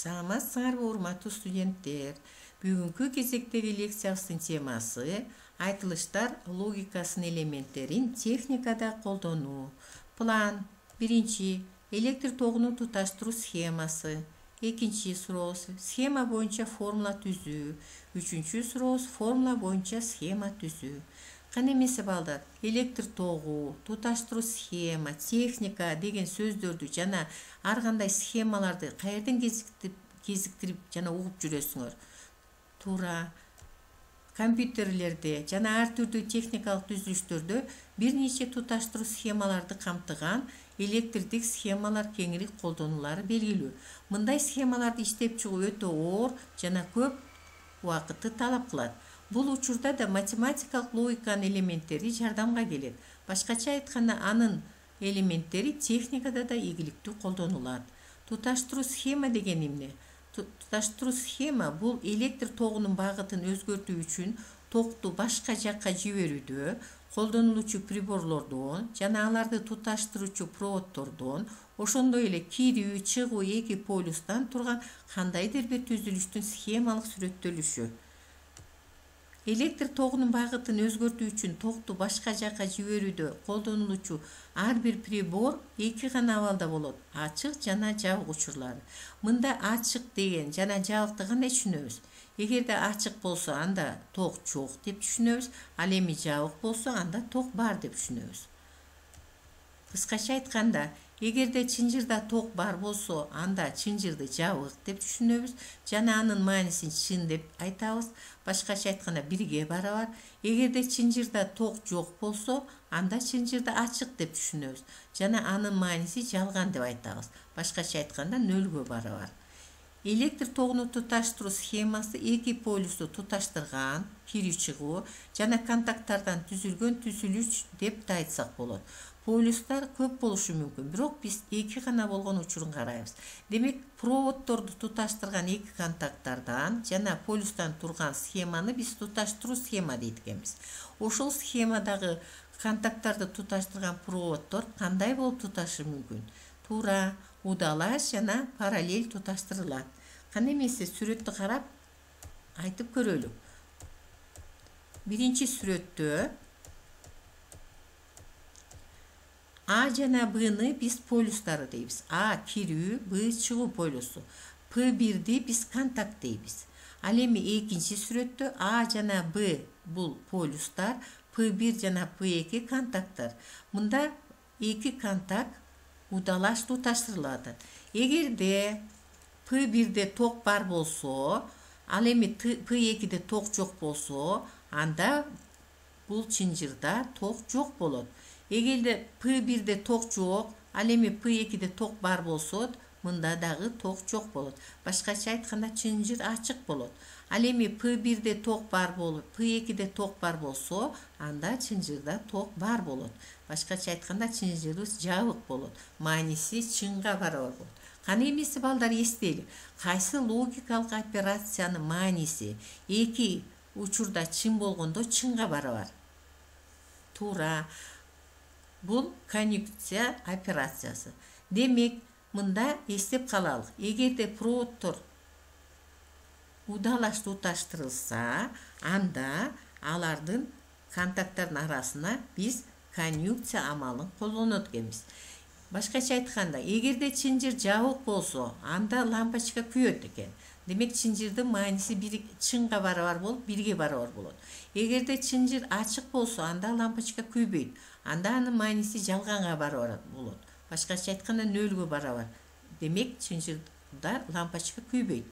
Саламатсыңарбы урматтуу студенттер? Бүгүнкү кезектеги лекциябыздын темасы айтылыштар логикасынын элементтерин техникада колдонуу. План. Биринчи. Электр тогунун туташтыруу схемасы. Экинчи суроосу. Схема боюнча формула түзүү. Үчүнчү суроосу. Формула боюнча схема түзүү. Кана эмесе балдар, электр тогу, туташтыруу схема, техника деген сөздөрдү жана ар кандай схемаларды каерден кезиктирип жана угуп жүрөсүңөр? Туура. Компьютерлерде жана ар түрдүү техникалык түзүлүштөрдө бир нече туташтыруу схемаларды камтыган электрдик схемалар кеңири колдонулары белгилүү. Мындай схемаларды иштеп чыгуу өтө оор жана көп убакытты талап кылат. Бул учурда да математикалык логиканын элементтери жардамга келет. Башкача айтканда, анын элементтери техникада да ийгиликтүү колдонулат. Туташтыруу схема деген эмне? Туташтыруу схема бул электр тогунун багытын өзгөртүү үчүн токту башка жакка жиберүүдө колдонулуучу приборлордон жана аларды туташтыруучу проводдордон, ошондой эле кирүү, чыгуу эки полюстан турган кандайдыр бир түзүлүштүн схемалык сүрөттөлүшү. Электр тогунун багытын өзгөртүү үчүн токту башка жакка жиберүүдө колдонулуучу ар бир прибор эки гана абалда болот: ачык жана жабык учурлары. Мында ачык деген жана жабыкты кандай түшүнөбүз? Эгерде ачык болсо, анда ток жок деп түшүнөбүз. Ал эми жабык болсо, анда ток бар деп түшүнөбүз. Кыскача айтканда, эгерде чынжырда ток бар болсо, анда чынжырды жабык деп түшүнөбүз жана анын маанисин чын деп айтабыз. Башкача айтканда, бирге барабар. Эгерде чынжырда ток жок болсо, анда чынжырды ачык деп түшүнөбүз жана анын мааниси жалган деп айтабыз. Башкача айтканда, нөлгө барабар. Электр тогуну туташтыруу схемасы эки полюсту туташтырган, кирүү чыгуу жана контакттардан түзүлгөн түзүлүш деп да айтсак болот. Полюстар көп болушу мүмкүн, бирок биз эки гана болгон учурун карайбыз. Демек, проводдорду туташтырган эки контакттардан жана полюстан турган схеманы биз туташтыруу схема дейт экенбиз. Ошол схемадагы контакттарды туташтырган проводдор кандай болуп туташы мүмкүн? Туура, удалаш жана параллель туташтырылат. Кана эмесе сүрөттү карап айтып көрөлү. Биринчи сүрөттө А жана Б'ны биз полюстары дейбиз. А кирүү, Б чыгуу полюсу. P1'ди биз контакт дейбиз. Ал эми экинчи сүрөттө А жана Б бул полюстар, P1 жана P2 контакттар. Мында эки контакт удалаш туташтырылат. Эгерде P1'де ток бар болсо, ал эми P2'де ток жок болсо, анда бул чынжырда ток жок болот. Эгерде P1'де ток жок, ал эми P2'де ток бар болсо, мында дагы ток жок болот. Башкача айтканда, чынжыр ачык болот. Ал эми P1'де ток бар болуп, P2'де ток бар болсо, анда чынжырда ток бар болот. Башкача айтканда, чынжырыбыз жабык болот. Мааниси чынга барабар болот. Кана эмесе балдар, эстейли, кайсы логикалык операциянын мааниси эки учурда чын болгондо чынга барабар? Туура. Бул конъюнкция операциясы. Демек, мында эстеп калалык. Эгерде проводдор удалаш туташтырылса, анда алардын контакттардын арасына биз конъюнкция амалын колдонот экенбиз. Башкача айтканда, эгерде чынжыр жабык болсо, анда лампочка күйөт экен. Демек, чынжырдын мааниси чынга барабар болуп, бирге барабар болот. Эгерде чынжыр ачык болсо, анда лампочка күйбөйт. Анда анын мааниси жалганга барабар болот. Башкача айтканда, нөлгө барабар. Демек, чынжырда лампочка күйбөйт.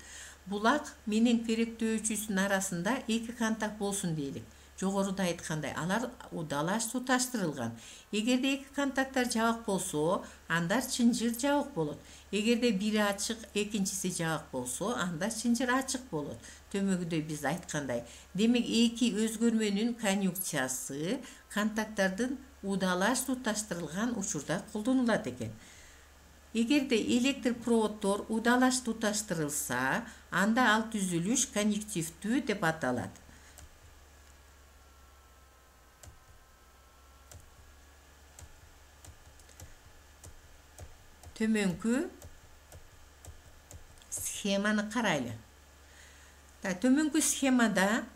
Булак менен керектөөчүсүнүн арасында эки контакт болсун дейлик. Жогоруда айткандай, алар удалаш туташтырылган. Эгерде эки контакттар жабык болсо, анда чынжыр жабык болот. Эгерде бири ачык, экинчиси жабык болсо, анда чынжыр ачык болот. Төмөгүдөй биз айткандай. Демек, эки өзгөрмөнүн конъюнкциясы контакттардын удалаш туташтырылган учурда колдонулат экен. Эгерде электр проводдор удалаш туташтырылса, анда ал түзүлүш конъюнктивдүү деп аталат. Төмөнкү Sхеманы карайлы. Төмөнкү схемада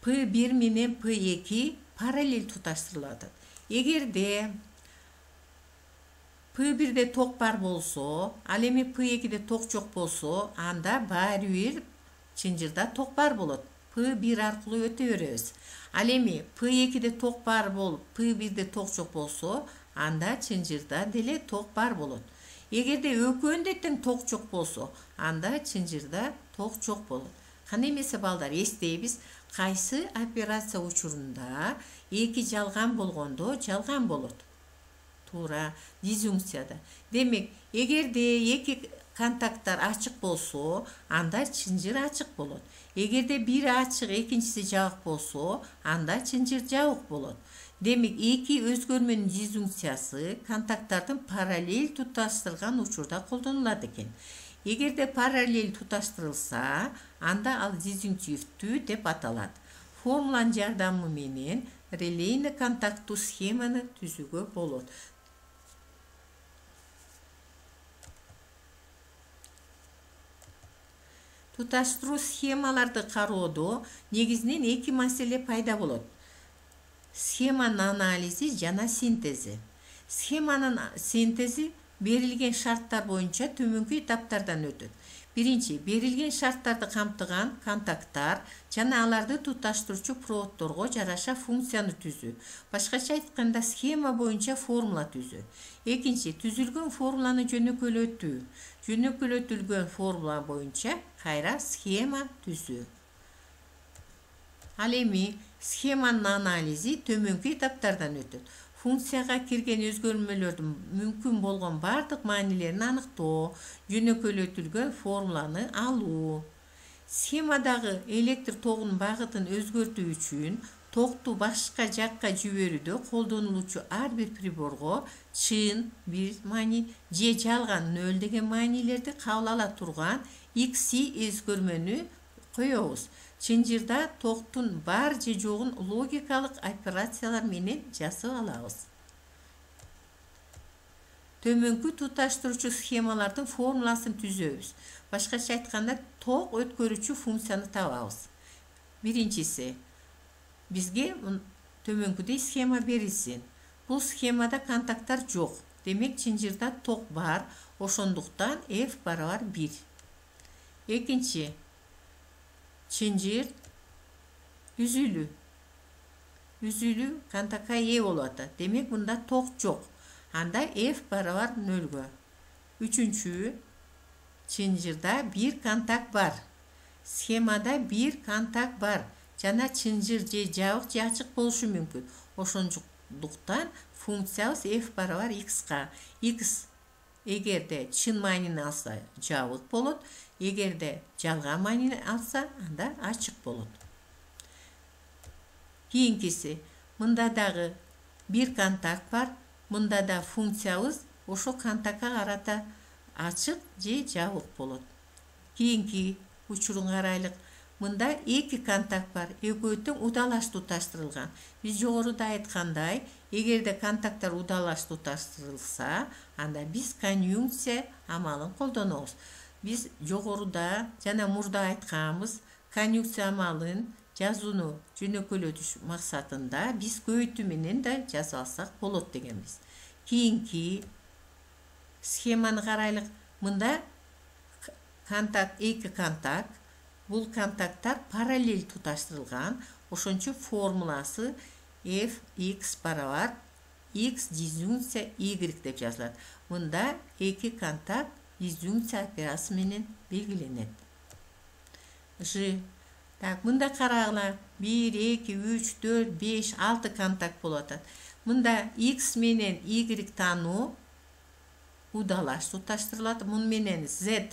P1 менен P2 параллель туташтырылат. Эгерде P1'de tok бар болсо, ал эми P2'de tok жок болсо, анда баары бир чынжырда ток бар болот. P1 аркылуу өтө беребиз. Ал эми P2'de ток бар болуп, P1'de ток жок болсо, анда чынжырда деле ток бар болот. Эгерде экөөндө тең ток жок болсо, анда чынжырда ток жок болот. Кандай эмесе балдар, эстейбиз, кайсы операция учурунда эки жалган болгондо жалган болот. Туура, дизъюнкцияда. Демек, эгерде эки контакттар ачык болсо, анда чынжыр ачык болот. Эгерде бири ачык, экинчиси жабык болсо, анда чынжыр жабык болот. Демек, эки өзгөрмөнүн дизъюнкциясы контакттардын параллель туташтырылган учурда колдонулат экен. Эгерде параллель туташтырылса, анда ал дизъюнктивдүү деп аталат. Формуланын жардамы менен релейный контакттуу схеманы түзүүгө болот. Туташтыруу схемаларды кароодо негизинен эки маселе пайда болот. Схеманын анализи жана синтези. Схеманын синтези берилген шарттар боюнча төмөнкү этаптардан өтөт. Биринчи, берилген шарттарды камтыган контакттар жана аларды туташтыруучу проводдорго жараша функцияны түзүү. Башкача айтканда, схема боюнча формула түзүү. Экинчи, түзүлгөн формуланы жөнөкөйлөтүү. Жөнөкөйлөтүлгөн формула боюнча кайра схема түзүү. Ал эми схеманын анализи төмөнкү этаптардан өтөт. Функцияга кирген өзгөрмөлөрдүн мүмкүн болгон бардык маанилерин аныктоо, жөнөкөйлөтүлгөн формуланы алуу. Схемадагы электр тогунун багытын өзгөртүү үчүн токту башка жакка жиберүүдө колдонулуучу ар бир приборго чын бир маани же жалган 0 деген маанилерди кабыл ала турган XY өзгөрмөнү коебуз. Чынжырда токтун бар же жогун логикалык операциялар менен жасап алабыз. Төмөнкү туташтыруучу схемалардын формуласын түзөбүз. Башкача айтканда, ток өткөрүүчү функцияны табабыз. Биринчиси, бизге төмөнкүдөй схема берилсин. Бул схемада контакттар жок. Демек, чынжырда ток бар, ошондуктан F барабар 1. Экинчи, чынжыр үзүлүү. Үзүлүү контактка ээ болуп атат. Демек, мында ток жок. Анда F барабар 0-гө. Үчүнчү, чынжырда бир контакт бар. Схемада бир контакт бар. Жана чынжыр же жабык же ачык болушу мүмкүн. Ошондуктан функциябыз F барабар X-ка. X эгерде чын маанини алса жабык болот, эгерде жалган маанини алса, анда ачык болот. Кийинкиси, мында дагы бир контакт бар. Мында да функциябыз ошо контактка карата ачык же жабык болот. Кийинки учурун карайлык. Мында эки контакт бар, экөө тең удалаш туташтырылган. Биз жогоруда айткандай, эгерде контакттар удалаш туташтырылса, анда биз конъюнкция амалын колдонобуз. Биз жогоруда жана мурда айтканбыз, конъюнкция амалын жазууну жөнөкөйлөтүш максатында биз көбөйтүү менен да жазып алсак болот дегенбиз. Кийинки схеманы карайлык. Мында контакт, эки контакт. Бул контакттар параллель туташтырылган. Ошончо формуласы Fx барабар X дизъюнкция Y деп жазылат. Мында эки контакт дизъюнкция операциясы менен белгиленет. Ж. Мында карагыла 1, 2, 3, 4, 5, 6 контакт болуп атат. Мында X менен Y тануу удалаш туташтырылат. Мун менен Z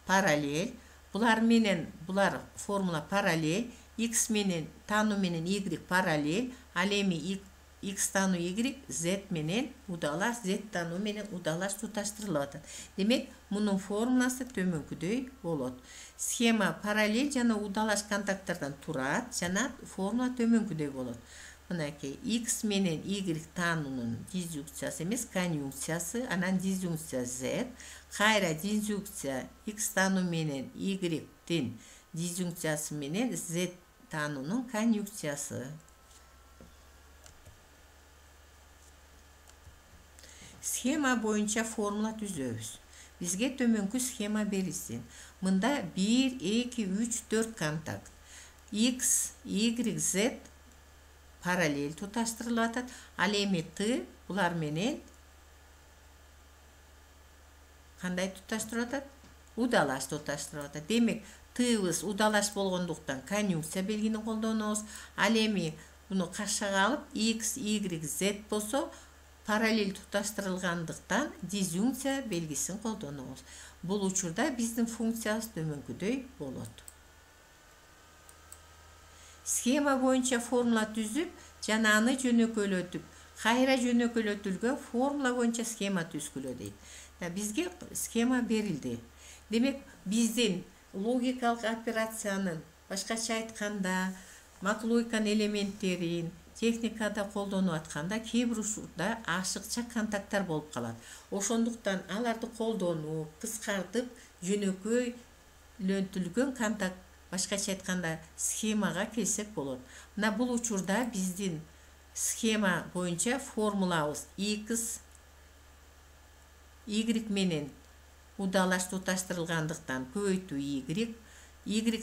параллель. Булар формула параллель. X менен тануу менен Y параллель. Ал эми X тануу Y Z менен удалаш, Z тануу менен удалаш туташтырылып атат. Демек, мунун формуласы төмөнкүдөй болот. Схема параллель жана удалаш контакттардан турат, жана формула төмөнкүдөй болот. Mınaki x menen y taanunun disjunksiyası emес, konjunksiyası, anan disjunksiya z. Kayra disjunksiya x taanu menen y'tin disjunksiyası menen z taanunun konjunksiyası. Schema boyunca formula düzöbüz. Bizge tömönkü schema berilsin. Mında 1, 2, 3, 4 kontakt. X, Y, Z paralel tutaştırılıp atat. Al эми T bular menen kanday tutaştırılıp atat? Udalaş tutaştırılıp atat. Demek T'ыбыз udalaş болгондуктан конъюнкция белгини колдонобуз. Ал эми буну каршыга алып X, Y, Z болсо paralel tutaştırılgandыктан disjunksiya belgisini колдонобуз. Бул учурда биздин функциябыз төмөнкүдөй болот. Schema boyunca formula düzüp, jana аны жөнөкөйлөтүп, кайра жөнөкөйлөтүлгөн formula boyunca schema түзгүлө дейт. Бизге schema берилди. Демек, биздин логикалык операциянын, башкача айтканда, математиканын элементтерин техникада колдонуп атканда кээ бир учурда ашыкча контакттар болуп калат. Ошондуктан аларды колдонуп, кыскартып, жөнөкөйлөнтүлгөн контакт, башкача айтканда схемага келсек болот. Мына бул учурда биздин схема боюнча формулабыз x y менен удалаш туташтырылгандыктан көбөйтүү y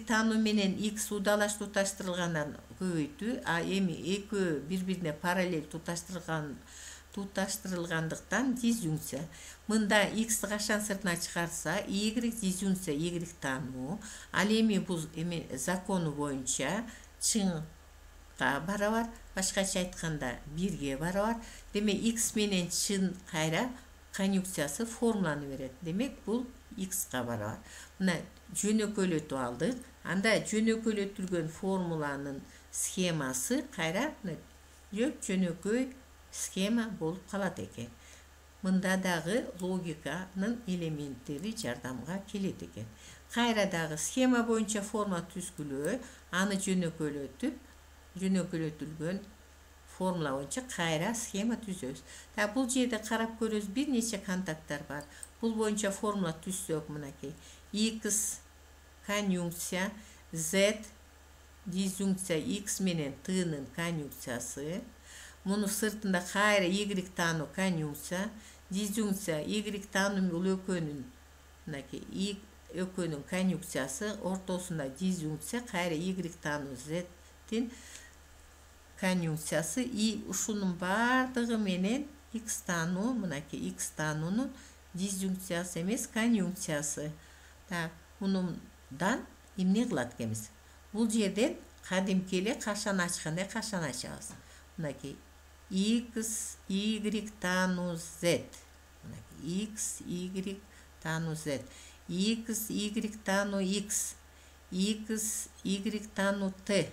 таануу менен x удалаш туташтырылгандан көбөйтүү, а эми экөө бири-бирине параллель туташтырылгандыктан disjunksiya. Мында x качан сыртына чыгарса, y disjunksiya y таануу. Ал эми бул закону боюнча чыңга барабар, башкача айтканда 1ге барабар. Демек x менен чын кайра конъюнкциясы формуланы берет. Демек бул x-ка барабар. Мына жөнөкөйлөтүп алдык. Анда жөнөкөйлөтүлгөн формуланын схемасы кайра жөнөкөй схема болуп калат экен. Мында дагы логиканын элементтери жардамга келет экен. Кайра дагы схема боюнча формула түзгүлө, аны жөнөкөйлөтүлгөн формула боюнча кайра схема түзөбүз. Бул жерде карап көрөбүз, бир нече контакттар бар. Бул боюнча формула түзсөк, мынакей x конъюнкция, z disjunksiya x менен t'нын конъюнкциясы. Муну сыртында кайра y таануу конъюнкция, disjunksiya y таануу бул экөөнүн, мынакей экөөнүн конъюнкциясы, ортосунда disjunksiya кайра y таануу z'тин конъюнкциясы. И ушунун бардыгы менен x таануу, мынакей x таануунун disjunksiyасы эмес, конъюнкциясы. Мунундан эмне кылат экенбиз? Бул жерден кадимки эле кашан ачкандай кашан ачабыз. Мынакей x, y таануу z. Мынакей x, y таануу z. x, y таануу x. x, y таануу t.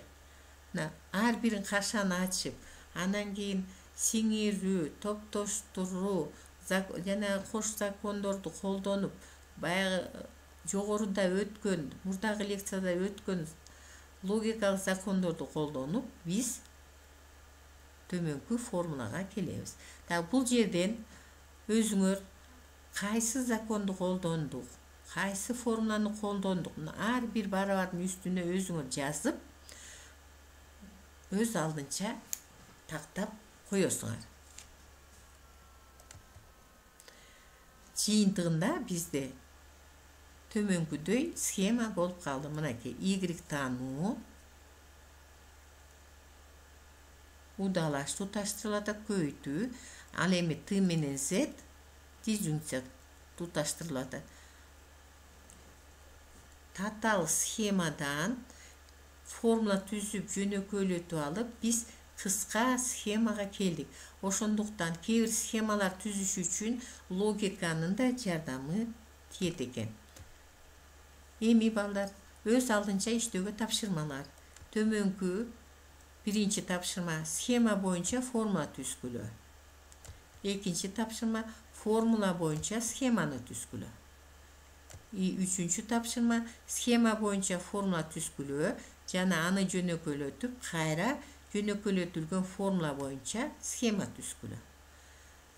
Ар бирин кашан ачып, анан кийин сиңирүү, топтоштуруу, жана кош закондорду колдонуп, баягы жогоруда өткөн, мурдагы лекцияда өткөн логикалык закондорду колдонуп, биз төмөнкү формулага келебиз. Бул жерден өзүңөр кайсы законду колдондук, кайсы формуланы колдондук, ар бир барабардын үстүнө өзүңөр жазып, өз алдынча тактап коесуңар. Жыйынтыгында бизде төмөнкүдөй схема болуп калды. Мынакей y таануу удалаш туташтырылат, көбөйтүү, ал эми t менен z disjunksiya туташтырылат. Татал схемадан формула түзүп жөнөкөйлөтүп алып, биз кыска схемага келдик. Ошондуктан кээ бир схемалар түзүш үчүн логиканын да жардамы тиет экен. Эми балдар, өз алдынча иштөөгө тапшырмалар. Төмөнкү биринчи тапшырма схема боюнча формула түзгүлө. Экинчи тапшырма формула боюнча схеманы түзгүлө. Үчүнчү тапшырма схема боюнча формула түзгүлө, жана аны жөнөкөйлөтүп, кайра жөнөкөлөтүлгөн формула боюнча схема түзгүлө.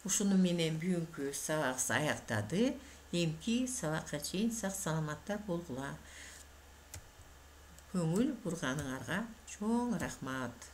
Ушуну менен бүгүнкү сабагыбыз аяктады. Эмки сабакка чейин сак саламатта болгула. Көңүл бурганыңарга чоң рахмат.